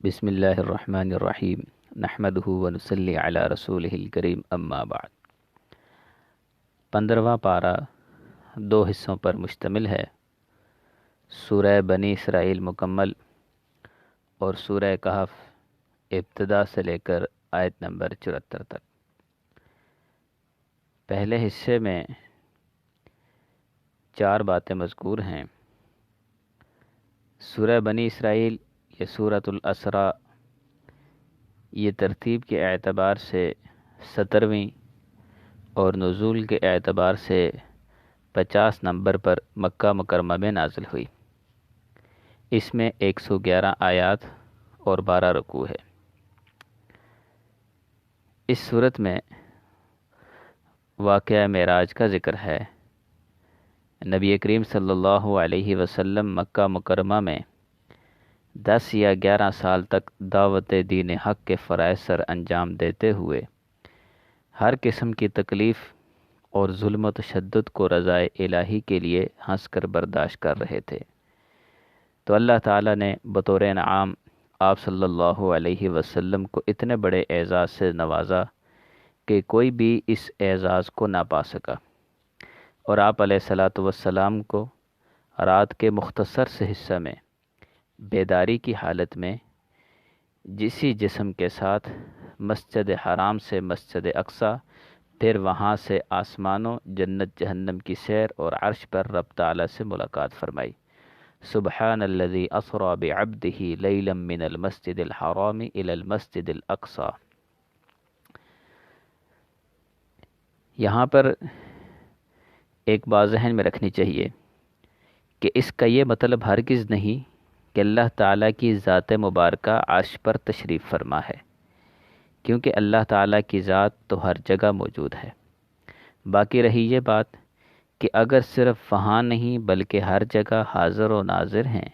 بسم اللہ الرحمن الرحیم نحمدہ ونصلی علی رسولہ الکریم اما بعد 15واں پارہ دو حصوں پر مشتمل ہے۔ سورہ بنی اسرائیل مکمل اور سورہ کہف ابتدا سے لے کر آیت نمبر 74 تک۔ پہلے حصے میں 4 باتیں مذکور ہیں۔ سورہ بنی اسرائیل یہ سورۃ الاسراء یہ ترتیب کے اعتبار سے 17ویں اور نزول کے اعتبار سے 50 نمبر پر مکہ مکرمہ میں نازل ہوئی۔ اس میں 111 آیات اور 12 رکوع ہے۔ اس صورت میں واقعہ معراج کا ذکر ہے۔ نبی کریم صلی اللہ علیہ وسلم مکہ مکرمہ میں 10 یا 11 سال تک دعوت دین حق کے فرائض سر انجام دیتے ہوئے ہر قسم کی تکلیف اور ظلم و تشدد کو رضائے الہی کے لیے ہنس کر برداشت کر رہے تھے، تو اللہ تعالیٰ نے بطور انعام آپ صلی اللہ علیہ وسلم کو اتنے بڑے اعزاز سے نوازا کہ کوئی بھی اس اعزاز کو نہ پا سکا، اور آپ علیہ الصلاۃ والسلام کو رات کے مختصر سے حصہ میں بیداری کی حالت میں جسی جسم کے ساتھ مسجد حرام سے مسجد اقصی، پھر وہاں سے آسمانوں جنت جہنم کی سیر اور عرش پر رب تعالیٰ سے ملاقات فرمائی۔ سبحان الذی اسری بعبدہ لیلا من المسجد الحرام الی المسجد الاقصی۔ یہاں پر ایک بات ذہن میں رکھنی چاہیے کہ اس کا یہ مطلب ہرگز نہیں کہ اللہ تعالیٰ کی ذات مبارکہ عرش پر تشریف فرما ہے، کیونکہ اللہ تعالیٰ کی ذات تو ہر جگہ موجود ہے۔ باقی رہی یہ بات کہ اگر صرف وہاں نہیں بلکہ ہر جگہ حاضر و ناظر ہیں،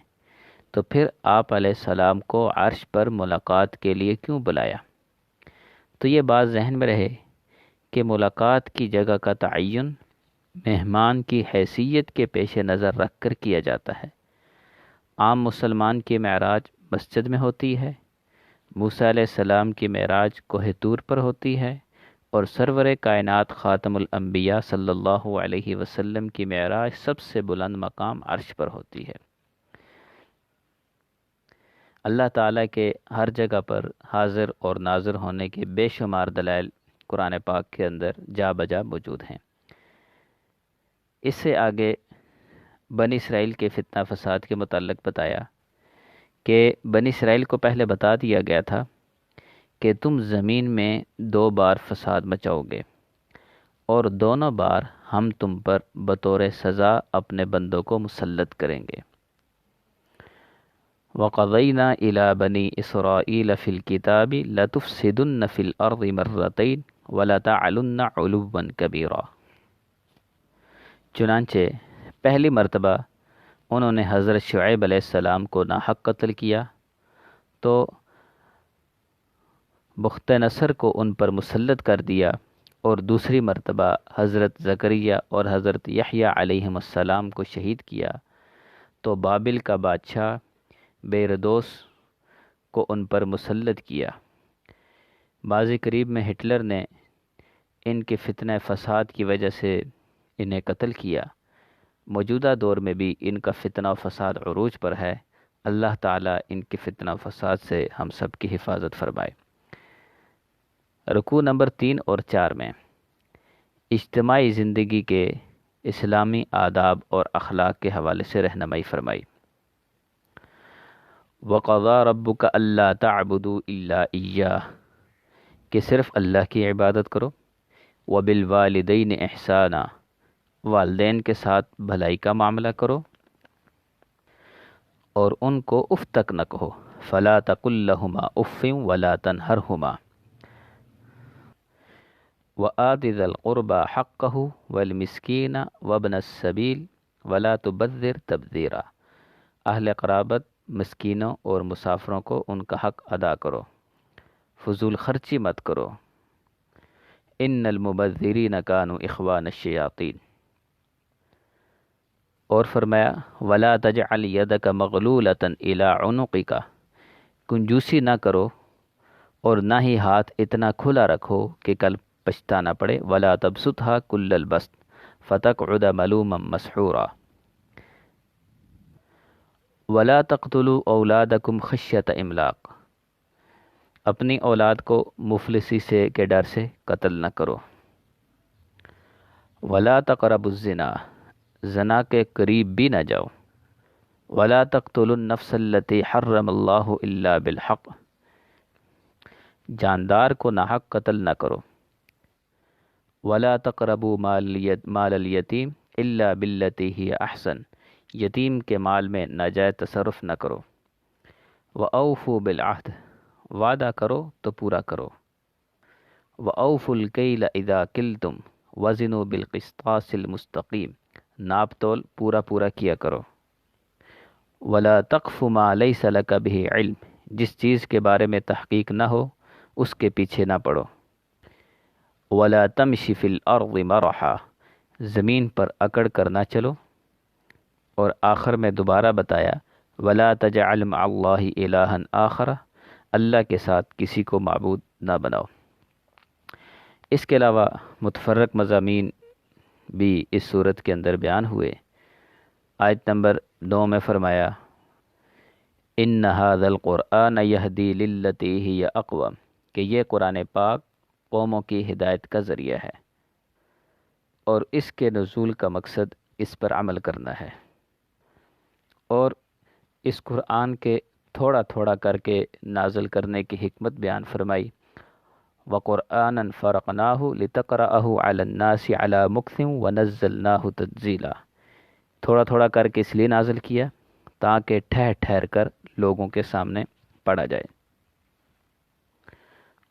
تو پھر آپ علیہ السلام کو عرش پر ملاقات کے لیے کیوں بلایا؟ تو یہ بات ذہن میں رہے کہ ملاقات کی جگہ کا تعین مہمان کی حیثیت کے پیش نظر رکھ کر کیا جاتا ہے۔ عام مسلمان کی معراج مسجد میں ہوتی ہے، موسیٰ علیہ السلام کی معراج کوہ طور پر ہوتی ہے، اور سرور کائنات خاتم الانبیاء صلی اللہ علیہ وسلم کی معراج سب سے بلند مقام عرش پر ہوتی ہے۔ اللہ تعالیٰ کے ہر جگہ پر حاضر اور ناظر ہونے کے بے شمار دلائل قرآن پاک کے اندر جا بجا موجود ہیں۔ اس سے آگے بنی اسرائیل کے فتنہ فساد کے متعلق بتایا کہ بنی اسرائیل کو پہلے بتا دیا گیا تھا کہ تم زمین میں 2 بار فساد مچاؤ گے، اور دونوں بار ہم تم پر بطور سزا اپنے بندوں کو مسلط کریں گے۔ وَقَضَيْنَا إِلَى بَنِي إِسْرَائِيلَ فِي الْكِتَابِ لَتُفْسِدُنَّ فِي الْأَرْضِ مَرَّتَيْنِ وَلَتَعْلُنَّ عُلُوًّا كَبِيرًا۔ چنانچہ پہلی مرتبہ انہوں نے حضرت شعیب علیہ السلام کو ناحق قتل کیا تو بخت نصر کو ان پر مسلط کر دیا، اور دوسری مرتبہ حضرت زکریا اور حضرت یحییٰ علیہم السلام کو شہید کیا تو بابل کا بادشاہ بیردوس کو ان پر مسلط کیا۔ ماضی قریب میں ہٹلر نے ان کے فتنہ فساد کی وجہ سے انہیں قتل کیا۔ موجودہ دور میں بھی ان کا فتنہ و فساد عروج پر ہے۔ اللہ تعالیٰ ان کے فتنہ و فساد سے ہم سب کی حفاظت فرمائے۔ رکوع نمبر 3 اور 4 میں اجتماعی زندگی کے اسلامی آداب اور اخلاق کے حوالے سے رہنمائی فرمائی۔ وَقَضَىٰ رَبُّكَ أَلَّا تَعْبُدُوا إِلَّا إِيَّاهُ کہ صرف اللہ کی عبادت کرو۔ وَبِالْوَالِدَيْنِ إِحْسَانًا والدین کے ساتھ بھلائی کا معاملہ کرو، اور ان کو اف تک نہ کہو۔ فَلَا تَقُل لَّهُمَا أُفٍّ وَلَا تَنْهَرْهُمَا وَآتِ ذَا الْقُرْبَىٰ حَقَّهُ وَالْمِسْكِينَ وَابْنَ السَّبِيلِ وَلَا تُبَذِّرْ تَبْذِيرًا۔ اہل قرابت، مسکینوں اور مسافروں کو ان کا حق ادا کرو، فضول خرچی مت کرو۔ ان المبذرین کانوا اخوان الشیاطین۔ اور فرمایا وَلَا تَجْعَلْ يَدَكَ مَغْلُولَةً إِلَىٰ عُنُقِكَ کنجوسی نہ کرو اور نہ ہی ہاتھ اتنا کھلا رکھو کہ کل پچھتانا پڑے. ولا تبسطها کل البسط فتقعد ملوما مسحورا. ولا تقتلوا اولادکم خشیۃ املاق. اپنی اولاد کو مفلسی سے کے ڈر سے قتل نہ کرو. ولا تقربوا الزنا. زنا کے قریب بھی نہ جاؤ. ولا تقتلوا النفس التي حرم اللہ الا بالحق. جاندار کو ناحق قتل نہ کرو. ولا تقربوا مال الیتیم الا باللتی ہی احسن. یتیم کے مال میں ناجائز تصرف نہ کرو. وأوفوا بالعہد. وعدہ کرو تو پورا کرو. وأوفوا الکیل اذا کلتم وزنوا بالقسطاس المستقیم. ناپ تول پورا پورا کیا کرو. ولا تقف ما لیس لک بہ علم. جس چیز کے بارے میں تحقیق نہ ہو اس کے پیچھے نہ پڑو. ولا تمشی فی الارض مرحا. زمین پر اکڑ کر نہ چلو. اور آخر میں دوبارہ بتایا ولا تجعل مع اللہ الہا آخر. اللہ کے ساتھ کسی کو معبود نہ بناؤ. اس کے علاوہ متفرق مضامین بھی اس صورت کے اندر بیان ہوئے. آیت نمبر 9 میں فرمایا ان ھذا القرآن یہدی للتی ہی اقوم. کہ یہ قرآن پاک قوموں کی ہدایت کا ذریعہ ہے اور اس کے نزول کا مقصد اس پر عمل کرنا ہے. اور اس قرآن کے تھوڑا تھوڑا کر کے نازل کرنے کی حکمت بیان فرمائی. وَقُرْآنًا فَرَقْنَاهُ لِتَقْرَأَهُ عَلَى النَّاسِ عَلَى مُكْثٍ وَنَزَّلْنَاهُ تَنزِيلًا. تھوڑا تھوڑا کر کے اس لیے نازل کیا تاکہ ٹھہر ٹھہر کر لوگوں کے سامنے پڑھا جائے.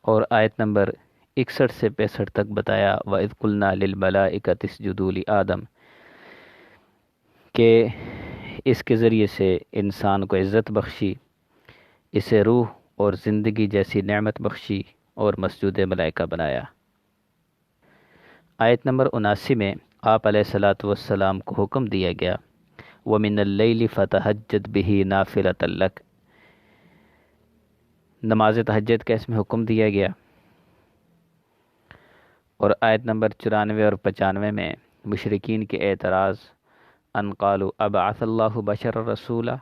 اور آیت نمبر 61 سے 65 تک بتایا وَإِذْ قُلْنَا لِلْمَلَائِكَةِ اسْجُدُوا لِآدَمَ کہ اس کے ذریعے سے انسان کو عزت بخشی، اسے روح اور زندگی جیسی نعمت بخشی اور مسجود ملائکہ بنایا. آیت نمبر 79 میں آپ علیہ الصلاۃ والسلام کو حکم دیا گیا وَمِنَ اللَّيْلِ فَتَہَجَّدْ بِهِ نَافِلَةً لَكَ. نماز تہجد کا اس میں حکم دیا گیا. اور آیت نمبر 94 اور 95 میں مشرکین کے اعتراض ان قالوا ابعث اللہ بشر رسولا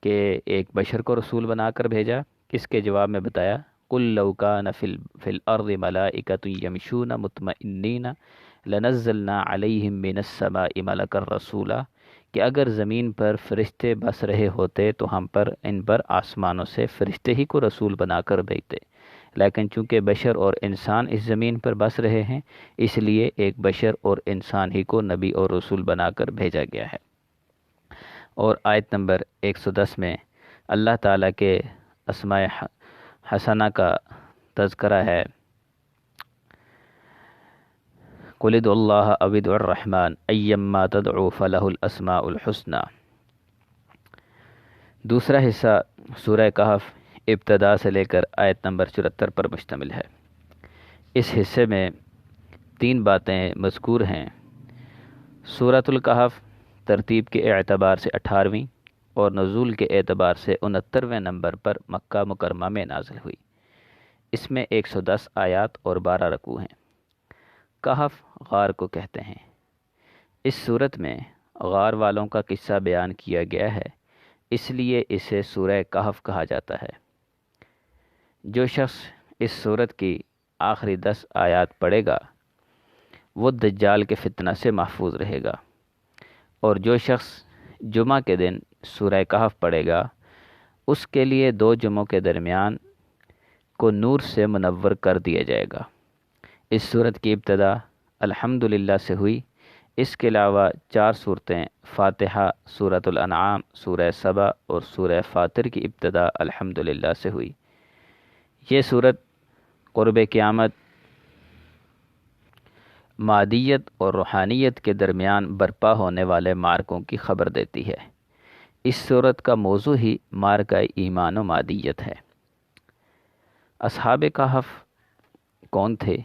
کہ ایک بشر کو رسول بنا کر بھیجا. اس کے جواب میں بتایا قل لو کان فی الارض ملائکۃ یمشون مطمئنین لنزلنا علیہم من السماء ملکا رسولا. کہ اگر زمین پر فرشتے بس رہے ہوتے تو ہم پر ان پر آسمانوں سے فرشتے ہی کو رسول بنا کر بھیجتے. لیکن چونکہ بشر اور انسان اس زمین پر بس رہے ہیں اس لیے ایک بشر اور انسان ہی کو نبی اور رسول بنا کر بھیجا گیا ہے. اور آیت نمبر 110 میں اللہ تعالیٰ کے اسماء حسنہ کا تذکرہ ہے قُلِ ادْعُوا اللَّهَ أَوِ ادْعُوا الرَّحْمَٰنَ أَيَّمَّا تَدْعُوا فَلَهُ الْأَسْمَاءُ الْحُسْنَىٰ. دوسرا حصہ سورہ کہف ابتدا سے لے کر آیت نمبر 74 پر مشتمل ہے. اس حصے میں 3 باتیں مذکور ہیں. سورۃ الکہف ترتیب کے اعتبار سے 18ویں اور نزول کے اعتبار سے 69ویں نمبر پر مکہ مکرمہ میں نازل ہوئی. اس میں 110 آیات اور 12 رکوع ہیں. کہف غار کو کہتے ہیں. اس صورت میں غار والوں کا قصہ بیان کیا گیا ہے اس لیے اسے سورہ کہف کہا جاتا ہے. جو شخص اس صورت کی آخری 10 آیات پڑھے گا وہ دجال کے فتنہ سے محفوظ رہے گا. اور جو شخص جمعہ کے دن سورہ کہف پڑھے گا اس کے لیے 2 جمعوں کے درمیان کو نور سے منور کر دیا جائے گا. اس صورت کی ابتدا الحمدللہ سے ہوئی. اس کے علاوہ 4 صورتیں فاتحہ، سورۃ الانعام، سورہ سبا اور سورہ فاطر کی ابتدا الحمدللہ سے ہوئی. یہ صورت قرب قیامت، مادیت اور روحانیت کے درمیان برپا ہونے والے مارکوں کی خبر دیتی ہے. اس صورت کا موضوع ہی مارکہ ایمان و مادیت ہے. اصحاب کہف کون تھے؟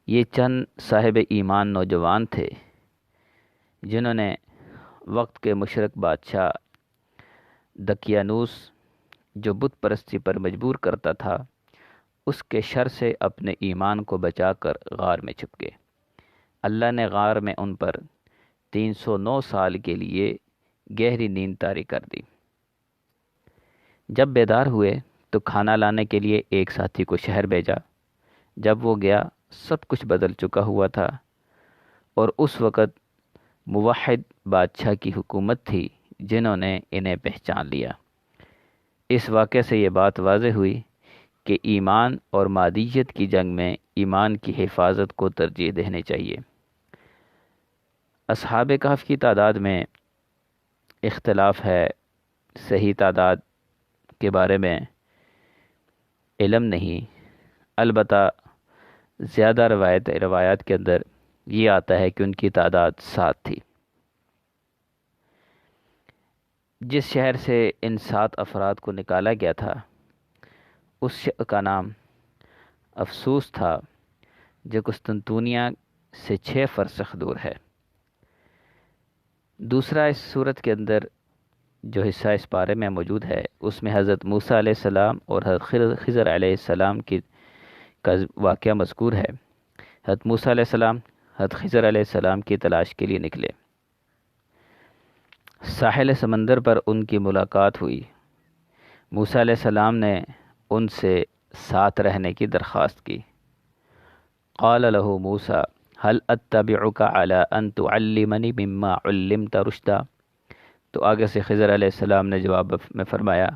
یہ چند صاحب ایمان نوجوان تھے جنہوں نے وقت کے مشرک بادشاہ دقیانوس جو بت پرستی پر مجبور کرتا تھا، اس کے شر سے اپنے ایمان کو بچا کر غار میں چھپ گئے۔ اللہ نے غار میں ان پر 309 سال کے لیے گہری نیند طاری کر دی۔ جب بیدار ہوئے تو کھانا لانے کے لیے ایک ساتھی کو شہر بھیجا۔ جب وہ گیا سب کچھ بدل چکا ہوا تھا، اور اس وقت موحد بادشاہ کی حکومت تھی جنہوں نے انہیں پہچان لیا۔ اس واقعے سے یہ بات واضح ہوئی کہ ایمان اور مادیت کی جنگ میں ایمان کی حفاظت کو ترجیح دینی چاہیے۔ اصحاب کہف کی تعداد میں اختلاف ہے، صحیح تعداد کے بارے میں علم نہیں، البتہ زیادہ روایات کے اندر یہ آتا ہے کہ ان کی تعداد 7 تھی۔ جس شہر سے ان 7 افراد کو نکالا گیا تھا اس شہر کا نام افسوس تھا، جو قسطنطنیہ سے 6 فرسخ دور ہے۔ دوسرا اس صورت کے اندر جو حصہ اس پارے میں موجود ہے اس میں حضرت موسیٰ علیہ السلام اور حضرت خضر علیہ السلام کا واقعہ مذکور ہے۔ حضرت موسیٰ علیہ السلام حضرت خضر علیہ السلام کی تلاش کے لیے نکلے۔ ساحل سمندر پر ان کی ملاقات ہوئی۔ موسیٰ علیہ السلام نے ان سے ساتھ رہنے کی درخواست کی۔ قال له موسیٰ هل اتبعک علی ان تعلمنی مما علمت رشدا، تو آگے سے خضر علیہ السلام نے جواب میں فرمایا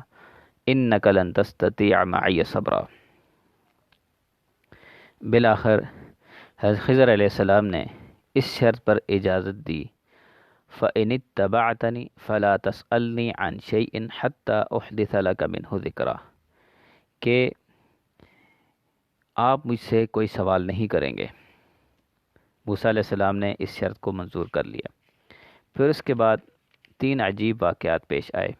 انک لن تستطیع معی صبرا۔ بالآخر حضرت خضر علیہ السلام نے اس شرط پر اجازت دی فَإِنِ اتَّبَعْتَنِي فَلَا تَسْأَلْنِي عَنْ شَيْءٍ حَتَّى أُحْدِثَ لَكَ مِنْهُ ذِكْرًا، کہ آپ مجھ سے کوئی سوال نہیں کریں گے۔ موسیٰ علیہ السلام نے اس شرط کو منظور کر لیا۔ پھر اس کے بعد 3 عجیب واقعات پیش آئے۔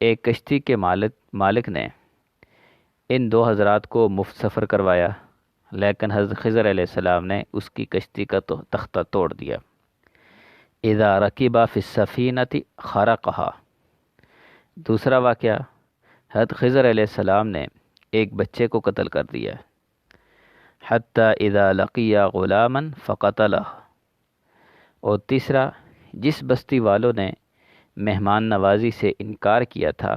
ایک کشتی کے مالک نے ان 2 حضرات کو مفت سفر کروایا، لیکن حضرت خضر علیہ السلام نے اس کی کشتی کا تختہ توڑ دیا۔ اذا رکبا فی السفینۃ خرقہا۔ دوسرا واقعہ، حضرت خضر علیہ السلام نے ایک بچے کو قتل کر دیا۔ حتی اذا لقیا غلاما فقتلہ۔ اور تیسرا، جس بستی والوں نے مہمان نوازی سے انکار کیا تھا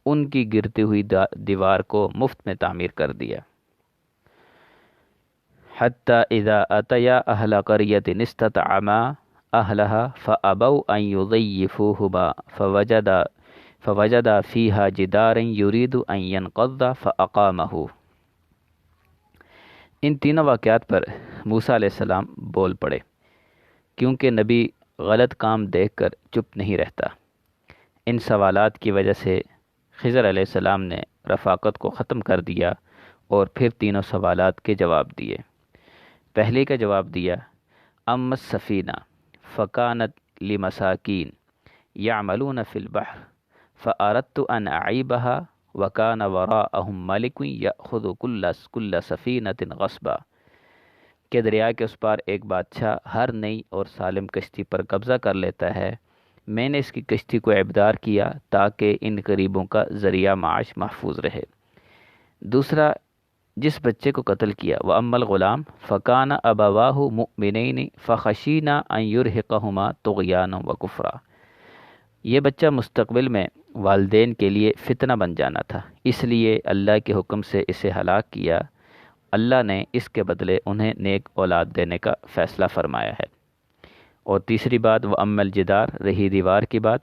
ان کی گرتی ہوئی دیوار کو مفت میں تعمیر کر دیا۔ حتی اذا اتیا اہل قریۃ استطعما اہلها فابوا ان یضیفوہما فوجدا فیہا جدارا یرید ان ینقض فاقامہ۔ ان تینوں واقعات پر موسیٰ علیہ السلام بول پڑے، کیونکہ نبی غلط کام دیکھ کر چپ نہیں رہتا۔ ان سوالات کی وجہ سے خضر علیہ السلام نے رفاقت کو ختم کر دیا اور پھر تینوں سوالات کے جواب دیے۔ پہلے کا جواب دیا اما السفینہ فکانت لمساکین یعملون فی البحر فاردت ان اعیبها وکان وراءہم ملک یأخذ کل سفینۃ غصبا، کہ دریا کے اس پار ایک بادشاہ ہر نئی اور سالم کشتی پر قبضہ کر لیتا ہے۔ میں نے اس کی کشتی کو عیبدار کیا تاکہ ان غریبوں کا ذریعہ معاش محفوظ رہے۔ دوسرا، جس بچے کو قتل کیا، وَأَمَّا الْغُلَامُ فَكَانَ أَبَوَاهُ مُؤْمِنَيْنِ فَخَشِينَا أَن يُرْهِقَهُمَا طُغْيَانًا وَكُفْرًا۔ یہ بچہ مستقبل میں والدین کے لیے فتنہ بن جانا تھا، اس لیے اللہ کے حکم سے اسے ہلاک کیا۔ اللہ نے اس کے بدلے انہیں نیک اولاد دینے کا فیصلہ فرمایا ہے۔ اور تیسری بات، وَأَمَّا الْجِدَارُ، رہی دیوار کی بات،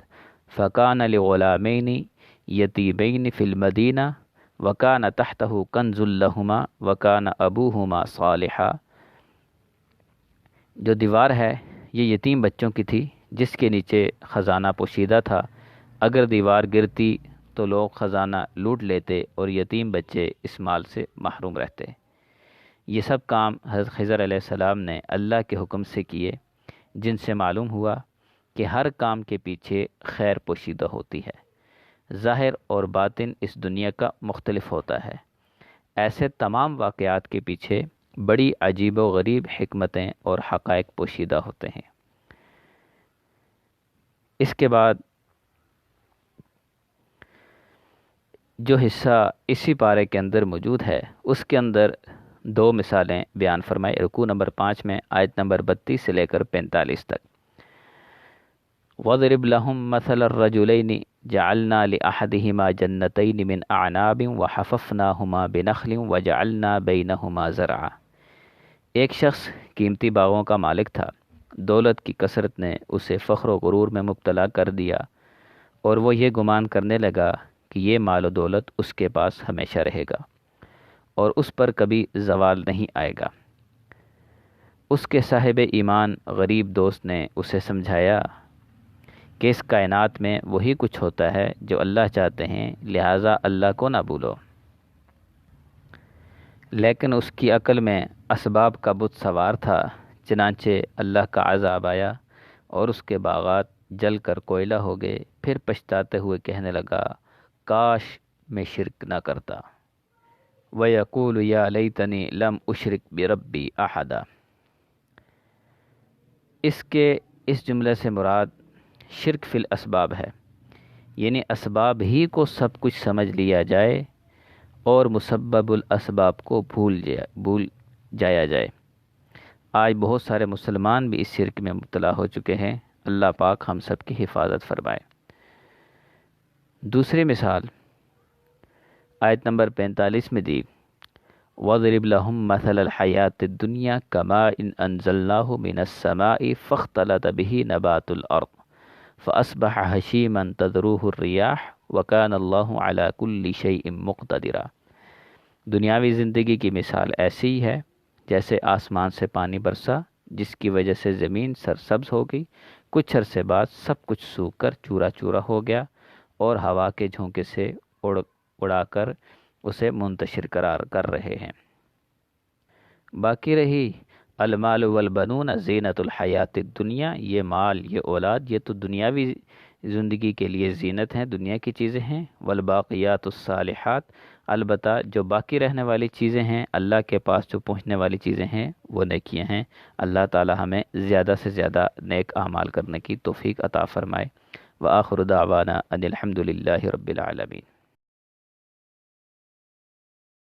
فَكَانَ لِغُلَامَيْنِ يَتِيمَيْنِ فِي الْمَدِينَةِ وَكَانَ تَحْتَهُ كَنْزٌ لَهُمَا وَكَانَ أَبُوهُمَا صَالِحًا۔ جو دیوار ہے یہ یتیم بچوں کی تھی جس کے نیچے خزانہ پوشیدہ تھا۔ اگر دیوار گرتی تو لوگ خزانہ لوٹ لیتے اور یتیم بچے اس مال سے محروم رہتے۔ یہ سب کام حضرت خضر علیہ السلام نے اللہ کے حکم سے کیے، جن سے معلوم ہوا کہ ہر کام کے پیچھے خیر پوشیدہ ہوتی ہے۔ ظاہر اور باطن اس دنیا کا مختلف ہوتا ہے۔ ایسے تمام واقعات کے پیچھے بڑی عجیب و غریب حکمتیں اور حقائق پوشیدہ ہوتے ہیں۔ اس کے بعد جو حصہ اسی پارے کے اندر موجود ہے اس کے اندر دو مثالیں بیان فرمائی۔ رکوع نمبر 5 میں آیت نمبر 32 سے لے کر 45 تک۔ وَضْرِبْ لَهُم مَثَلَ الرَّجُلَيْنِ جَعَلْنَا لِأَحَدِهِمَا جَنَّتَيْنِ مِنْ أَعْنَابٍ وَحَفَفْنَاهُمَا بِنَخْلٍ وَجَعَلْنَا بَيْنَهُمَا زَرْعًا۔ ایک شخص قیمتی باغوں کا مالک تھا، دولت کی کثرت نے اسے فخر و غرور میں مبتلا کر دیا اور وہ یہ گمان کرنے لگا کہ یہ مال و دولت اس کے پاس ہمیشہ رہے گا اور اس پر کبھی زوال نہیں آئے گا۔ اس کے صاحب ایمان غریب دوست نے اسے سمجھایا کہ اس کائنات میں وہی کچھ ہوتا ہے جو اللہ چاہتے ہیں، لہٰذا اللہ کو نہ بھولو۔ لیکن اس کی عقل میں اسباب کا بت سوار تھا، چنانچہ اللہ کا عذاب آیا اور اس کے باغات جل کر کوئلہ ہو گئے۔ پھر پچھتاتے ہوئے کہنے لگا کاش میں شرک نہ کرتا۔ وَيَقُولُ يَا لَيْتَنِي لَمْ أُشْرِكْ بِرَبِّي أَحَدًا۔ اس جملے سے مراد شرک فی الاسباب ہے، یعنی اسباب ہی کو سب کچھ سمجھ لیا جائے اور مسبب الاسباب کو بھول جایا جائے۔ آج بہت سارے مسلمان بھی اس شرک میں مبتلا ہو چکے ہیں، اللہ پاک ہم سب کی حفاظت فرمائے۔ دوسری مثال آیت نمبر 45 میں دی، وَضْرِبْ لَهُم مَثَلَ الْحَيَاةِ الدُّنْيَا كَمَاءٍ أَنزَلْنَاهُ مِنَ السَّمَاءِ فَاخْتَلَطَ بِهِ نَبَاتُ الْأَرْضِ فَأَصْبَحَ هَشِيمًا تَذْرُوهُ الرِّيَاحُ وَكَانَ اللَّهُ عَلَى كُلِّ شَيْءٍ مُقْتَدِرًا۔ دنیاوی زندگی کی مثال ایسی ہی ہے جیسے آسمان سے پانی برسا جس کی وجہ سے زمین سرسبز ہو گئی، کچھ عرصے بعد سب کچھ سوکھ کر چورا چورا ہو گیا اور ہوا کے جھونکے سے اڑا کر اسے منتشر کر رہے ہیں۔ باقی رہی المال والبنون زینت الحیات الدنیا، یہ مال، یہ اولاد، یہ تو دنیاوی زندگی کے لیے زینت ہیں، دنیا کی چیزیں ہیں۔ والباقیات الصالحات، البتہ جو باقی رہنے والی چیزیں ہیں، اللہ کے پاس جو پہنچنے والی چیزیں ہیں وہ نیکیاں ہیں۔ اللہ تعالی ہمیں زیادہ سے زیادہ نیک اعمال کرنے کی توفیق عطا فرمائے۔ وآخر دعوانا ان الحمد للہ رب العالمین۔